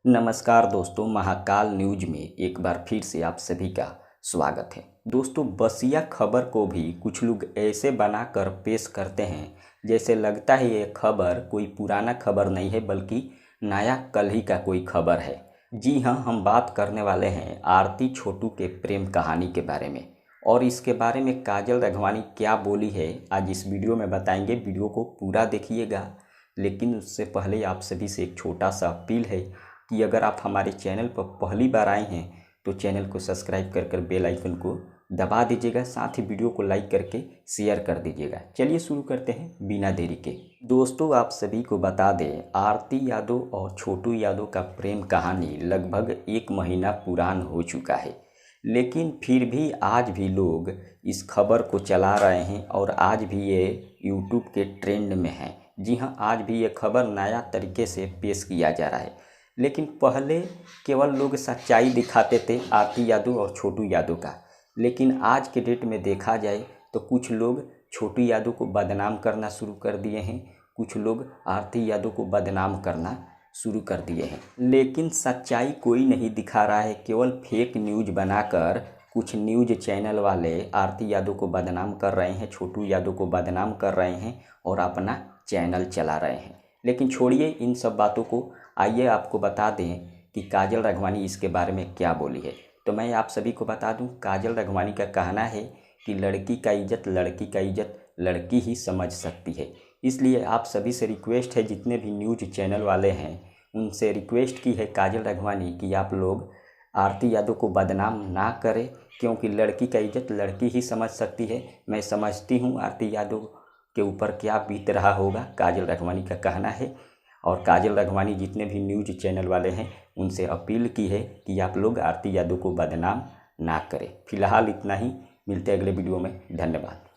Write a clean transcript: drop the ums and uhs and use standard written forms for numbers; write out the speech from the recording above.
नमस्कार दोस्तों, महाकाल न्यूज में एक बार फिर से आप सभी का स्वागत है। दोस्तों, बसिया खबर को भी कुछ लोग ऐसे बनाकर पेश करते हैं जैसे लगता है ये खबर कोई पुराना खबर नहीं है बल्कि नया कल ही का कोई खबर है। जी हाँ, हम बात करने वाले हैं आरती छोटू के प्रेम कहानी के बारे में और इसके बारे में काजल राघवानी क्या बोली है आज इस वीडियो में बताएंगे। वीडियो को पूरा देखिएगा, लेकिन उससे पहले आप सभी से एक छोटा सा अपील है कि अगर आप हमारे चैनल पर पहली बार आए हैं तो चैनल को सब्सक्राइब कर बेल आइकन को दबा दीजिएगा, साथ ही वीडियो को लाइक करके शेयर कर दीजिएगा। चलिए शुरू करते हैं बिना देरी के। दोस्तों, आप सभी को बता दें, आरती यादव और छोटू यादव का प्रेम कहानी लगभग 1 महीना पुरान हो चुका है, लेकिन फिर भी आज भी लोग इस खबर को चला रहे हैं और आज भी ये यूट्यूब के ट्रेंड में है। जी हाँ, आज भी ये खबर नया तरीके से पेश किया जा रहा है, लेकिन पहले केवल लोग सच्चाई दिखाते थे आरती यादव और छोटू यादव का, लेकिन आज के डेट में देखा जाए तो कुछ लोग छोटू यादव को बदनाम करना शुरू कर दिए हैं, कुछ लोग आरती यादव को बदनाम करना शुरू कर दिए हैं। लेकिन सच्चाई कोई नहीं दिखा रहा है, केवल फेक न्यूज़ बनाकर कुछ न्यूज़ चैनल वाले आरती यादव को बदनाम कर रहे हैं, छोटू यादव को बदनाम कर रहे हैं और अपना चैनल चला रहे हैं। लेकिन छोड़िए इन सब बातों को, आइए आपको बता दें कि काजल राघवानी इसके बारे में क्या बोली है। तो मैं आप सभी को बता दूं, काजल राघवानी का कहना है कि लड़की का इज्जत लड़की ही समझ सकती है। इसलिए आप सभी से रिक्वेस्ट है, जितने भी न्यूज़ चैनल वाले हैं उनसे रिक्वेस्ट की है काजल राघवानी कि आप लोग आरती यादव को बदनाम ना करें, क्योंकि लड़की का इज्जत लड़की ही समझ सकती है। मैं समझती हूँ आरती यादव के ऊपर क्या बीत रहा होगा, काजल राघवानी का कहना है। और काजल राघवानी जितने भी न्यूज़ चैनल वाले हैं उनसे अपील की है कि आप लोग आरती यादव को बदनाम ना करें। फिलहाल इतना ही, मिलते हैं अगले वीडियो में। धन्यवाद।